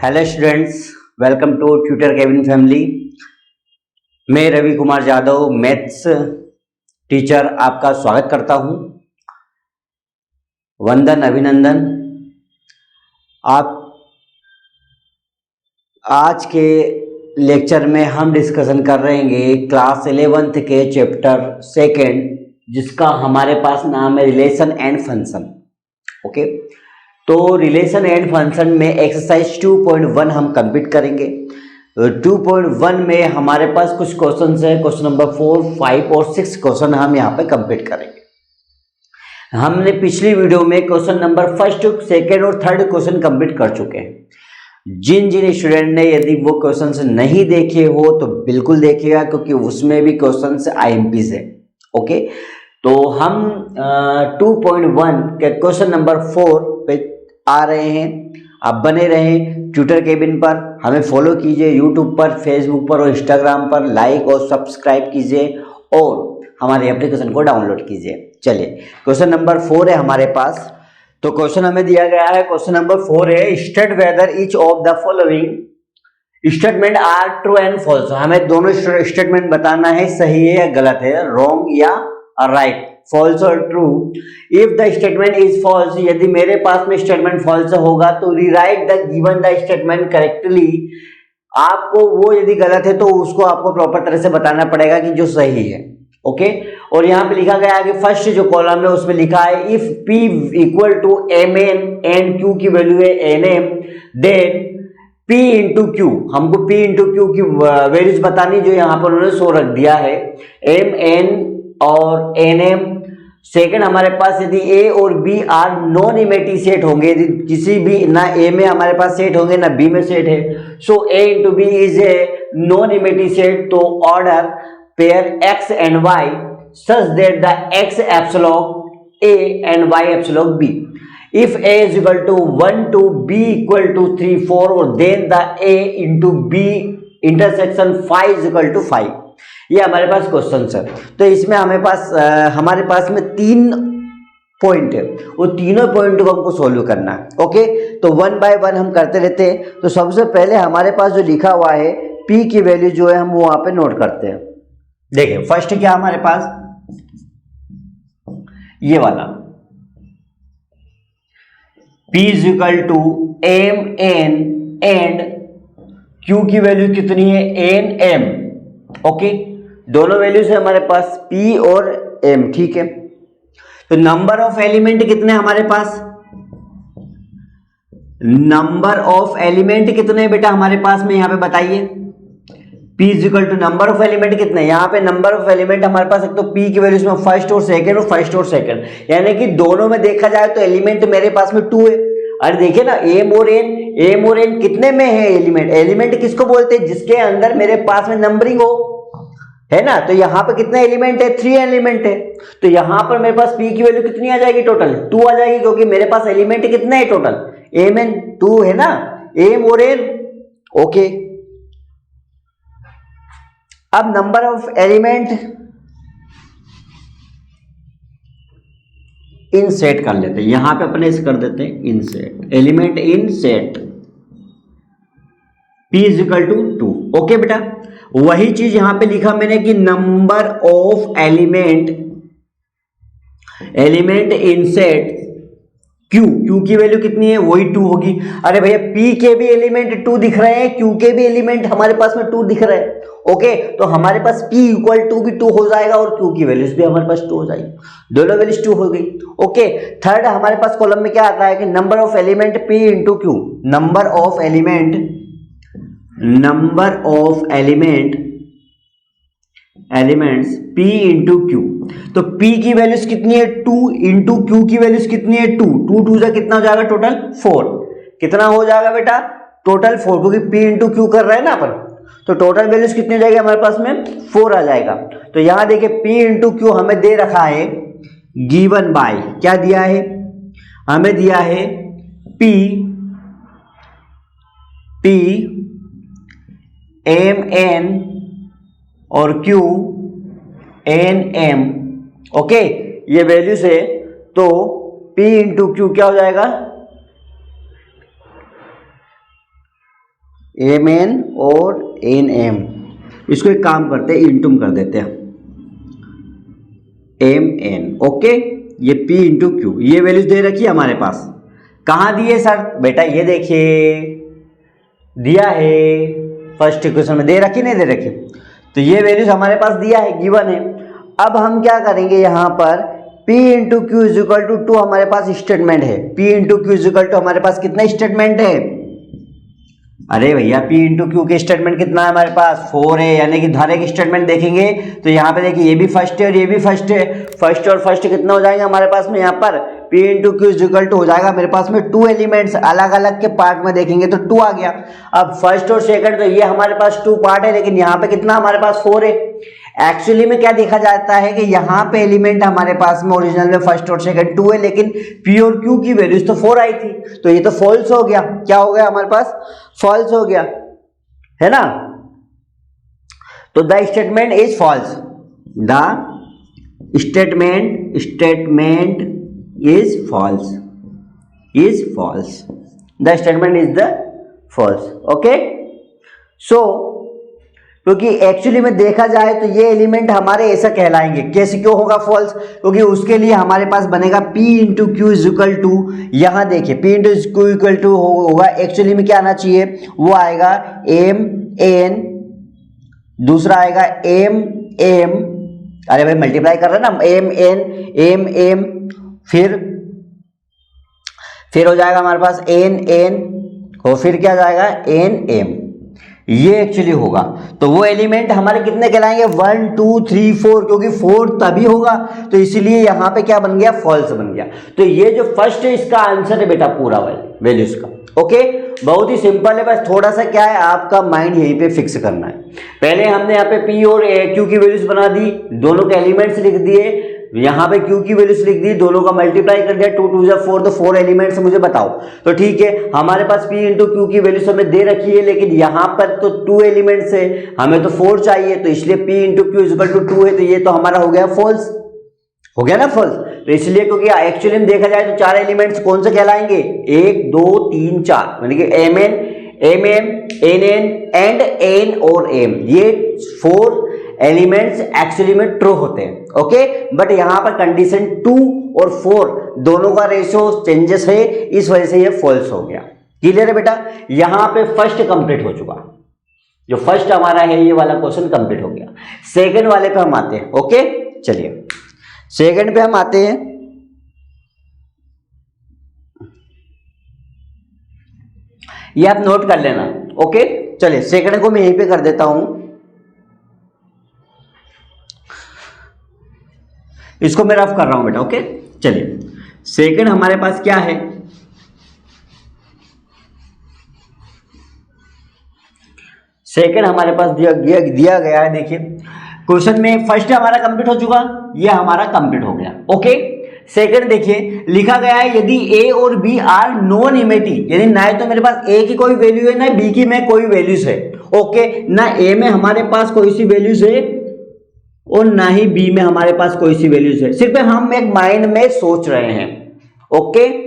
Hello students, welcome to tutor cabin family. मैं Ravi Kumar Yadav maths teacher आपका स्वागत करता हूं। वंदन अभिनंदन। आप आज के लेक्चर में हम डिस्कशन कर रहे हैं क्लास 11th के चैप्टर सेकेंड, जिसका हमारे पास नाम है रिलेशन एंड फंक्शन। ओके, तो रिलेशन एंड फंक्शन में एक्सरसाइज 2.1 हम कंप्लीट करेंगे। 2.1 में हमारे पास कुछ क्वेश्चंस है, क्वेश्चन नंबर 4, 5 और 6 क्वेश्चन हम यहाँ पे कंप्लीट करेंगे। हमने पिछली वीडियो में क्वेश्चन नंबर फर्स्ट, सेकेंड और थर्ड क्वेश्चन कंप्लीट कर चुके हैं। जिन जिन स्टूडेंट ने यदि वो क्वेश्चंस नहीं देखे हो तो बिल्कुल देखिएगा, क्योंकि उसमें भी क्वेश्चंस IMPs है। ओके, तो हम 2.1 के क्वेश्चन नंबर 4 पे आ रहे हैं। आप बने रहें ट्यूटर केबिन पर, हमें फॉलो कीजिए यूट्यूब पर, फेसबुक पर और इंस्टाग्राम पर, लाइक और सब्सक्राइब कीजिए और हमारे एप्लीकेशन को डाउनलोड कीजिए। चलिए, क्वेश्चन नंबर 4 है हमारे पास। तो क्वेश्चन हमें दिया गया है, क्वेश्चन नंबर 4 है, state whether each of the following statement are true and false. हमें दोनों स्टेटमेंट बताना है, सही है या गलत है, रॉन्ग या राइट, फॉल्स और true. If the statement is false, यदि मेरे पास में स्टेटमेंट फॉल्स होगा तो rewrite the given the statement correctly. आपको वो यदि गलत है तो उसको आपको प्रॉपर तरह से बताना पड़ेगा कि जो सही है। ओके, और यहाँ पे लिखा गया है कि फर्स्ट जो कॉलम है उसमें लिखा है if P equal to MN and Q की वैल्यू है NM, then P into Q, हमको P इंटू क्यू की वैल्यूज बतानी, जो यहाँ पर उन्होंने शो रख दिया है, MN और NM। सेकंड हमारे पास यदि A और B are non empty set होंगे, यदि किसी भी ना A में हमारे पास सेट होंगे ना B में सेट है, so A into B is a non empty set, तो order pair X and Y such that the X epsilon A and Y epsilon B. If A is equal to 1 to B equal to 3, 4, or then the A into B intersection 5 is equal to 5. ये हमारे पास question है। तो इसमें हमारे पास में 3 point है, वो तीनों पॉइंट को हमको सोल्व करना है। ओके, तो 1 बाय 1 हम करते रहते हैं। तो सबसे पहले हमारे पास जो लिखा हुआ है P की वैल्यू जो है हम वो वहां पे नोट करते हैं। देखिए, फर्स्ट क्या हमारे पास ये वाला P is equal to MN and Q की वैल्यू कितनी है NM। ओके, दोनों वैल्यूज है हमारे पास P और M। ठीक है, तो नंबर ऑफ एलिमेंट कितने हमारे पास, नंबर ऑफ एलिमेंट कितने बेटा हमारे पास में यहाँ पे बताइए। P is equal to number of element कितने, यहाँ पे नंबर ऑफ एलिमेंट हमारे पास एक तो P की वैल्यू में फर्स्ट और सेकंड, और फर्स्ट और सेकंड, यानी कि दोनों में देखा जाए तो एलिमेंट मेरे पास में 2 है। अरे देखिए ना, M और N कितने में है एलिमेंट, एलिमेंट किसको बोलते हैं, जिसके अंदर मेरे पास में नंबरिंग हो, है ना। तो यहाँ पे कितने एलिमेंट है, 3 एलिमेंट है। तो यहाँ पर मेरे पास P की वैल्यू कितनी आ जाएगी, टोटल 2 आ जाएगी, क्योंकि मेरे पास एलिमेंट कितने हैं टोटल, MN 2 है ना, M और N। ओके, अब number of element in set कर लेते हैं, यहां पे अपने इसे कर देते हैं in set, element in set P is equal to 2। Okay बेटा, वही चीज यहां पे लिखा मैंने कि number of element in set Q की वैल्यू कितनी है, वही 2 होगी। अरे भैया, P के भी एलिमेंट 2 दिख रहे हैं, Q के भी एलिमेंट हमारे पास में 2 दिख रहे हैं। ओके, तो हमारे पास P इक्वल टू भी 2 हो जाएगा और Q की वैल्यूज भी हमारे पास 2 हो जाएगी, दोनों वैल्यूज 2 हो गई। ओके, थर्ड हमारे पास कॉलम में क्या आता है कि number of element P into Q, number of elements P into Q। तो P की वैल्यूज कितनी है 2 इंटू Q की वैल्यूज कितनी है 2, 2 2 जा कितना हो जाएगा टोटल 4। कितना हो जाएगा बेटा टोटल 4, क्योंकि P इंटू Q कर रहे हैं ना अपन, तो टोटल वैल्यूज कितनी हो जाएगी हमारे पास में 4 आ जाएगा। तो यहां देखिए P इंटू Q हमें दे रखा है गिवन बाय, क्या दिया है हमें, दिया है P MN और Q NM। ओके, ये वैल्यूज है, तो P इंटू Q क्या हो जाएगा एम एन और एन एम, इसको एक काम करते हैं इंटू कर देते हैं, एम एन। ओके, ये पी इंटू क्यू, ये वैल्यूज दे रखी है हमारे पास। कहाँ दिए सर? बेटा ये देखिए दिया है, फर्स्ट इक्वेशन में दे रखी नहीं दे रखी, तो ये वैल्यूज हमारे पास दिया है, गिवन है। अब हम क्या करेंगे, यहाँ पर P into Q is equal to 2 हमारे पास स्टेटमेंट है। P into Q is equal to हमारे पास कितना स्टेटमेंट है? अरे भैया P इंटू क्यू के स्टेटमेंट कितना है हमारे पास? 4 है, यानी कि हर एक स्टेटमेंट देखेंगे तो यहाँ पे देखिए ये भी फर्स्ट है और ये भी फर्स्ट है। फर्स्ट और फर्स्ट कितना हो जाएगा हमारे पास में? यहाँ पर P into Q is equal to हो जाएगा मेरे पास में 2 एलिमेंट्स, अलग अलग के पार्ट में देखेंगे तो 2 आ गया। अब फर्स्ट और सेकंड तो ये हमारे पास 2 पार्ट है, लेकिन यहाँ पे कितना हमारे पास 4 है। एक्चुअली में क्या देखा जाता है कि यहाँ पे एलिमेंट हमारे पास में ओरिजिनल में फर्स्ट और सेकंड 2 है, लेकिन P और Q की वैल्यूज तो 4 आई थी, तो ये तो फॉल्स हो गया। क्या हो गया हमारे पास? फॉल्स हो गया, है ना। तो the statement is false, the statement is false, the statement is the false. Okay, so क्योंकि एक्चुअली में देखा जाए तो ये एलिमेंट हमारे ऐसा कहलाएंगे। कैसे क्यों होगा फॉल्स? क्योंकि उसके लिए हमारे पास बनेगा P into Q is equal to, यहाँ देखिए P into Q equal to होगा, एक्चुअली में क्या आना चाहिए? वो आएगा एम एन, दूसरा आएगा एम एम, अरे भाई मल्टीप्लाई कर रहे हैं ना, एम एन एम एम, फिर हो जाएगा हमारे पास एन एन, और फिर क्या जाएगा? N M. ये एक्चुअली होगा, तो वो एलिमेंट हमारे कितने कहलाएंगे? 1 2 3 4, क्योंकि 4 तभी होगा, तो इसीलिए यहाँ पे क्या बन गया? फॉल्स बन गया। तो ये जो फर्स्ट है इसका आंसर है बेटा पूरा वैल्यूज का। ओके, बहुत ही सिंपल है, बस थोड़ा सा क्या है आपका माइंड यहीं पे फिक्स करना है। पहले हमने यहाँ पे P और Q की वैल्यूज बना दी, दोनों के एलिमेंट्स लिख दिए, यहाँ पे Q की वैल्यूज लिख दी, दोनों का मल्टीप्लाई कर दिया, 2 2 4, तो 4 एलिमेंट्स मुझे बताओ। तो ठीक है, हमारे पास P इंटू क्यू की वैल्यूज हमें दे रखी है, लेकिन यहाँ पर तो 2 एलिमेंट्स है, हमें तो 4 चाहिए, तो इसलिए P into Q is equal to 2 है, तो ये तो हमारा हो गया फॉल्स, हो गया ना फॉल्स। तो इसलिए क्योंकि एक्चुअली में देखा जाए तो 4 एलिमेंट्स कौन से कहलाएंगे? 1 2 3 4, यानी कि M N M M N N and N और एम, ये 4 एलिमेंट्स एक्चुअली में ट्रू होते हैं। ओके, बट यहां पर कंडीशन 2 और 4 दोनों का रेशियो चेंजेस है, इस वजह से ये फॉल्स हो गया। क्लियर है बेटा? यहां पे फर्स्ट कंप्लीट हो चुका, जो फर्स्ट हमारा है ये वाला क्वेश्चन कंप्लीट हो गया। सेकंड वाले पे हम आते हैं। ओके, चलिए सेकंड पे हम आते हैं। ये आप नोट कर लेना। ओके, चलिए सेकंड को मैं यहीं पे कर देता हूं, इसको मैं रफ कर रहा हूं बेटा। ओके, चलिए सेकंड हमारे पास क्या है? सेकंड हमारे पास दिया गया है। देखिए क्वेश्चन में फर्स्ट हमारा कंप्लीट हो चुका, ये हमारा कंप्लीट हो गया। ओके, सेकंड देखिए लिखा गया है यदि ए और बी आर नॉन इमेटिव, यानी ना तो मेरे पास ए की कोई वैल्यू है ना बी की में कोई वैल्यूज है। ओके, ना ए में हमारे पास कोई सी वैल्यूज है और ना ही बी में हमारे पास कोई सी वैल्यूज है, सिर्फ हम एक माइंड में सोच रहे हैं। ओके,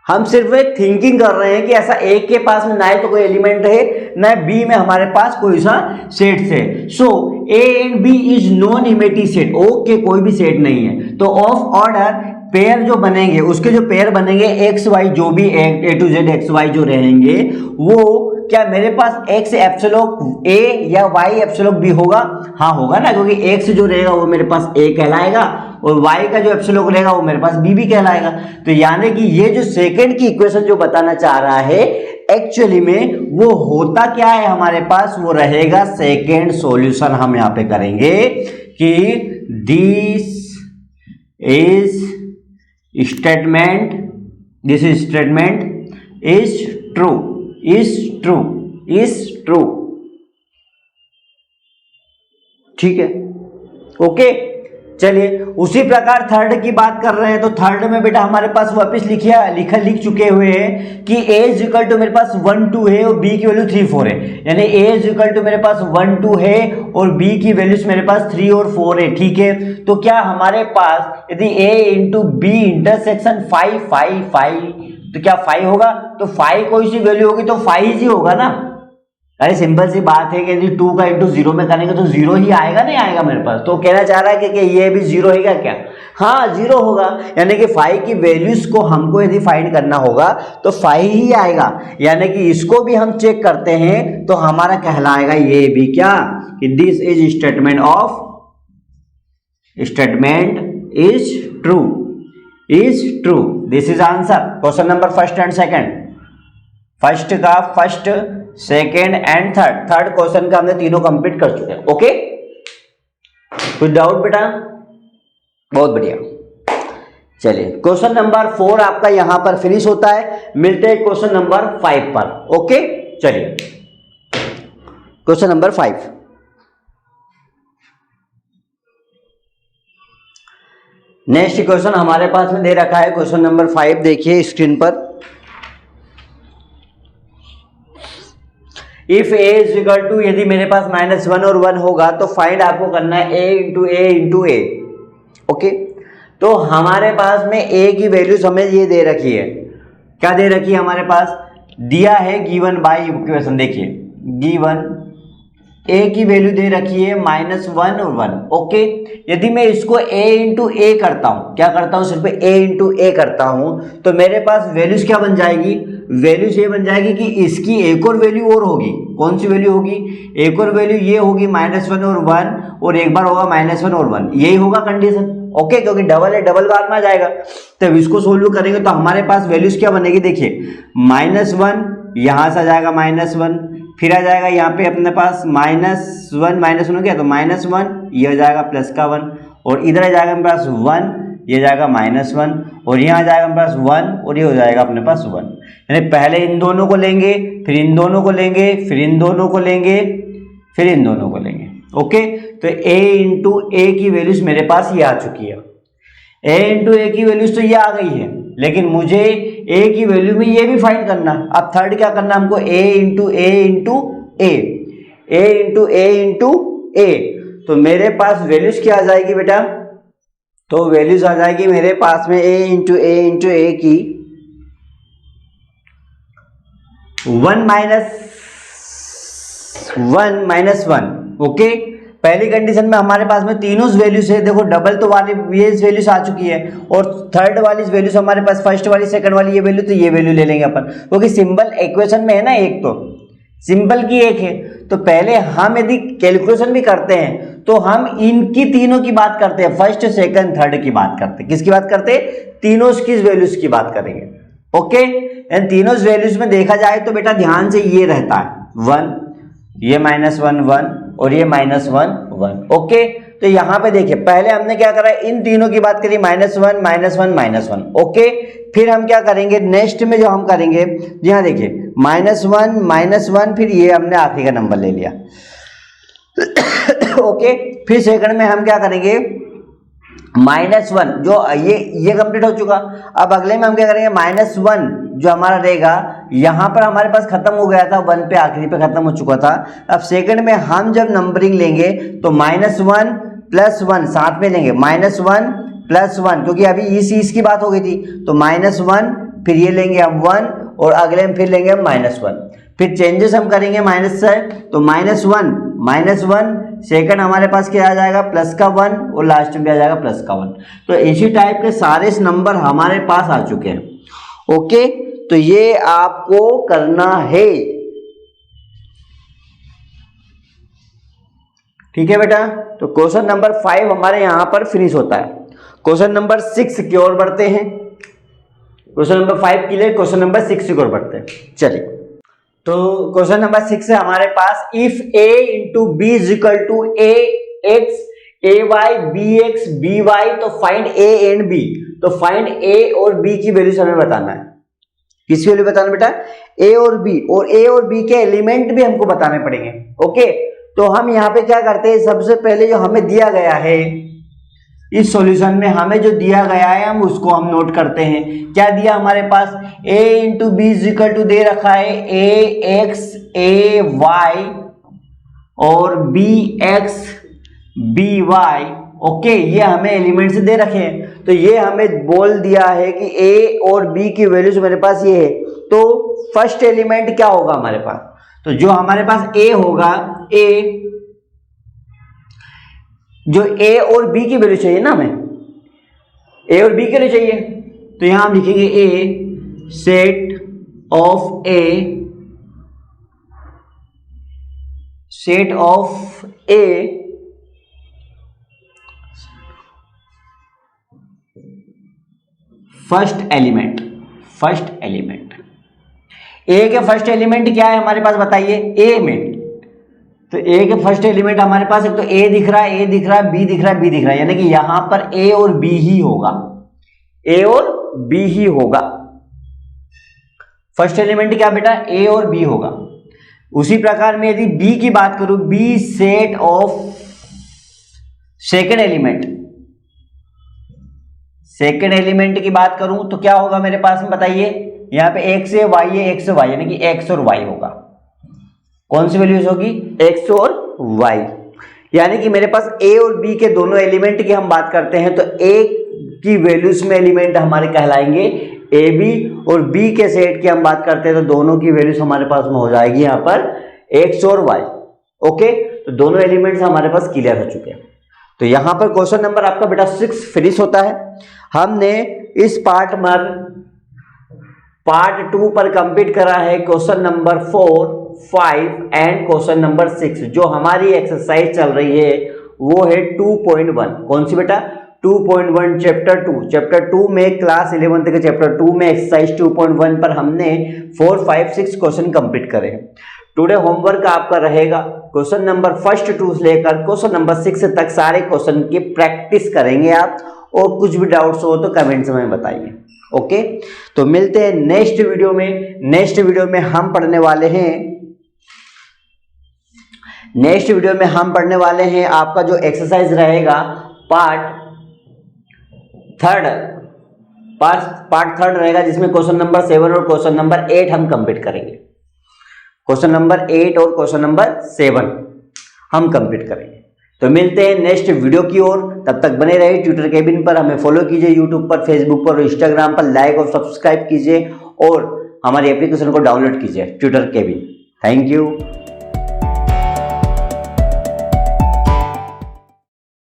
हम सिर्फ एक थिंकिंग कर रहे हैं कि ऐसा ए के पास में ना तो कोई एलिमेंट है ना बी में हमारे पास कोई सा सेट है। So A and B is non empty set. Okay, कोई भी सेट नहीं है, तो ऑफ ऑर्डर पेयर जो बनेंगे, उसके जो पेयर बनेंगे एक्स वाई, जो भी ए टू जेड एक्स वाई जो रहेंगे, वो क्या मेरे पास एक्स एप्सिलॉन ए या वाई एप्सिलॉन बी होगा? हाँ होगा ना, क्योंकि एक्स जो रहेगा वो मेरे पास ए कहलाएगा और वाई का जो एप्सिलॉन रहेगा वो मेरे पास बी भी कहलाएगा। तो यानी कि ये जो सेकंड की इक्वेशन जो बताना चाह रहा है एक्चुअली में वो होता क्या है हमारे पास? वो रहेगा सेकंड सॉल्यूशन हम यहां पे करेंगे कि this is statement is true. ठीक है, ओके। चलिए उसी प्रकार थर्ड की बात कर रहे हैं, तो थर्ड में बेटा हमारे पास वापस लिख चुके हुए हैं कि a इज इक्वल टू मेरे पास 1 2 है और b की वैल्यू 3 4 है, यानी a इज इक्वल टू मेरे पास 1 2 है और b की वैल्यूज मेरे पास 3 और 4 है। ठीक है, तो क्या हमारे पास यदि a इंटू बी इंटरसेक्शन 5 5 5 तो क्या 5 होगा? तो 5 कोई सी वैल्यू होगी तो 5 ही होगा ना। अरे सिंपल सी बात है कि यदि 2 का इंटू 0 में करेंगे तो 0 ही आएगा, नहीं आएगा मेरे पास। तो कहना चाह रहा है कि ये भी 0 है क्या? हाँ 0 होगा, यानी कि 5 की वैल्यूज को हमको यदि फाइंड करना होगा तो 5 ही आएगा। यानी कि इसको भी हम चेक करते हैं तो हमारा कहलाएगा ये भी क्या, कि this is statement is true. This is answer. Question number first and second, first का first, second and third question का हमने तीनों कंप्लीट कर चुके हैं। ओके, कुछ डाउट बेटा? बहुत बढ़िया। चलिए क्वेश्चन नंबर 4 आपका यहां पर फिनिश होता है। मिलते हैं क्वेश्चन नंबर 5 पर। ओके चलिए क्वेश्चन नंबर 5। नेक्स्ट क्वेश्चन हमारे पास में दे रखा है क्वेश्चन नंबर 5, देखिए स्क्रीन पर। If A is equal to, यदि मेरे पास -1 और 1 होगा तो फाइंड आपको करना है a इंटू ए। ओके, तो हमारे पास में a की वैल्यूज हमें ये दे रखी है। क्या दे रखी है हमारे पास? दिया है गिवन बाय इक्वेशन। देखिए गिवन a की वैल्यू दे रखी है -1 और 1। ओके, यदि मैं इसको a इंटू ए करता हूं, क्या करता हूं, सिर्फ a इंटू ए करता हूं, तो मेरे पास वैल्यूज क्या बन जाएगी? वैल्यूज ये बन जाएगी कि इसकी एक और वैल्यू और होगी। कौन सी वैल्यू होगी? एक और वैल्यू ये होगी -1 और 1, और एक बार होगा -1 और 1। यही होगा कंडीशन। ओके, क्योंकि डबल है, डबल बार में आ जाएगा। तो इसको सोल्व करेंगे तो हमारे पास वैल्यूज क्या बनेगी? देखिए -1 यहां से आ जाएगा -1, फिर आ जाएगा यहाँ पे अपने पास -1 हो गया तो -1, ये हो जाएगा प्लस का 1, और इधर आ जाएगा मेरे पास 1, ये जाएगा -1, और यहाँ आ जाएगा मेरे पास 1, और ये हो जाएगा अपने पास 1। यानी पहले इन दोनों को लेंगे, फिर इन दोनों को लेंगे, फिर इन दोनों को लेंगे, फिर इन दोनों को लेंगे। ओके, तो a इंटू ए की वैल्यूज मेरे पास ये आ चुकी है। a इंटू ए की वैल्यूज तो ये आ गई है, लेकिन मुझे a की वैल्यू में ये भी फाइंड करना। अब थर्ड क्या करना हमको? a इंटू ए इंटू ए। तो मेरे पास वैल्यूज क्या आ जाएगी बेटा? तो वैल्यूज आ जाएगी मेरे पास में a इंटू ए की 1 माइनस 1। ओके, पहली कंडीशन में हमारे पास में तीनों वैल्यूज है। देखो डबल तो वाली ये वैल्यूज आ चुकी है, और थर्ड वाली वैल्यूज हमारे पास, फर्स्ट वाली सेकंड वाली ये वैल्यू, तो ये वैल्यू ले लेंगे अपन, क्योंकि सिंबल इक्वेशन में है ना, एक तो सिंबल की एक है। तो पहले हम यदि कैलकुलेशन भी करते हैं तो हम इनकी तीनों की बात करते हैं, फर्स्ट सेकंड थर्ड की बात करते हैं। किसकी बात करते हैं? तीनों की वैल्यूज की बात करेंगे। ओके, इन तीनों वैल्यूज में देखा जाए तो बेटा ध्यान से ये रहता है 1, ये -1 1, और ये -1 1। ओके, तो यहां पे देखिए पहले हमने क्या करा, इन तीनों की बात करी, -1 ओके, फिर हम क्या करेंगे नेक्स्ट में जो हम करेंगे, यहां देखिए -1 फिर ये हमने आखिरी का नंबर ले लिया। ओके, फिर सेकंड में हम क्या करेंगे, -1 जो ये कंप्लीट हो चुका। अब अगले में हम क्या करेंगे, -1 जो हमारा रहेगा, यहां पर हमारे पास खत्म हो गया था 1 पे, आखिरी पे खत्म हो चुका था। अब सेकंड में हम जब नंबरिंग लेंगे तो -1 + 1 साथ में लेंगे, -1 + 1, क्योंकि अभी इस की बात हो गई थी। तो -1 फिर ये लेंगे हम 1, और अगले में फिर लेंगे हम -1। फिर चेंजेस हम करेंगे माइनस से, तो -1 सेकंड हमारे पास क्या आ जाएगा, प्लस का 1, और लास्ट में भी आ जाएगा प्लस का 1। तो इसी टाइप के सारे नंबर हमारे पास आ चुके हैं। ओके, तो ये आपको करना है। ठीक है बेटा, तो क्वेश्चन नंबर 5 हमारे यहां पर फिनिश होता है। क्वेश्चन नंबर 6 की ओर बढ़ते हैं। क्वेश्चन नंबर 5 के लिए क्वेश्चन नंबर 6 की ओर बढ़ते हैं। चलिए, तो क्वेश्चन नंबर 6 है हमारे पास, if a into B is equal to A X A Y B X B Y, तो फाइंड a एंड b। तो फाइंड a और b की वैल्यूज हमें बताना है। किसकी वैल्यू बताना बेटा? a और b, और a और b के एलिमेंट भी हमको बताने पड़ेंगे। ओके, तो हम यहाँ पे क्या करते हैं, सबसे पहले जो हमें दिया गया है इस सॉल्यूशन में, हमें जो दिया गया है हम उसको हम नोट करते हैं। क्या दिया हमारे पास, a into B is equal to दे रखा है a x a y और b x b y okay, ये हमें एलिमेंट्स दे रखे हैं, तो ये हमें बोल दिया है कि ए और बी की वैल्यूज मेरे पास ये है। तो फर्स्ट एलिमेंट क्या होगा हमारे पास, तो जो हमारे पास ए होगा, ए जो ए और बी की वैल्यू चाहिए ना, हमें ए और बी के लिए चाहिए, तो यहां हम लिखेंगे A set of A first element A के फर्स्ट एलिमेंट क्या है हमारे पास बताइए, ए में, तो ए के फर्स्ट एलिमेंट हमारे पास एक तो ए दिख रहा है, बी दिख रहा है, बी दिख रहा है, यानी कि यहां पर ए और बी ही होगा, फर्स्ट एलिमेंट क्या बेटा, ए और बी होगा। उसी प्रकार में यदि बी की बात करूं, B set of second element की बात करूं तो क्या होगा मेरे पास में बताइए, यहां पे x से y है, x से y यानी कि x और y होगा। कौन सी वैल्यूज होगी, x और y, यानी कि मेरे पास a और b के दोनों एलिमेंट की हम बात करते हैं तो a की वैल्यूज में एलिमेंट हमारे कहलाएंगे ए बी, और b के सेट की हम बात करते हैं तो दोनों की वैल्यूज हमारे पास में हो जाएगी यहां पर x और y। ओके, तो दोनों एलिमेंट्स हमारे पास क्लियर हो चुके हैं। तो यहां पर क्वेश्चन नंबर आपका बेटा 6 फिनिश होता है। हमने इस पार्ट 2 पर कंप्लीट करा है question number 4, 5 and question number 6। जो हमारी एक्सरसाइज चल रही है वो है 2.1। कौन सी बेटा, 2.1 चैप्टर 2 में क्लास 11th के चैप्टर 2 में एक्सरसाइज 2.1 पर हमने 4, 5, 6 क्वेश्चन कंप्लीट करे हैं। टुडे होमवर्क आपका रहेगा क्वेश्चन नंबर फर्स्ट 2 से लेकर क्वेश्चन नंबर 6 तक सारे क्वेश्चन की प्रैक्टिस करेंगे आप, और कुछ भी डाउट्स हो तो कमेंट्स में बताइए। ओके, तो मिलते हैं नेक्स्ट वीडियो में हम पढ़ने वाले हैं आपका जो एक्सरसाइज रहेगा पार्ट थर्ड रहेगा, जिसमें क्वेश्चन नंबर 7 और क्वेश्चन नंबर 8 हम कंप्लीट करेंगे। क्वेश्चन नंबर 8 और क्वेश्चन नंबर 7 हम कंप्लीट करेंगे। तो मिलते हैं नेक्स्ट वीडियो की ओर, तब तक बने रहे ट्यूटर केबिन पर। हमें फॉलो कीजिए यूट्यूब पर, फेसबुक पर और इंस्टाग्राम पर, लाइक और सब्सक्राइब कीजिए और हमारी एप्लीकेशन को डाउनलोड कीजिए ट्यूटर केबिन। Thank you.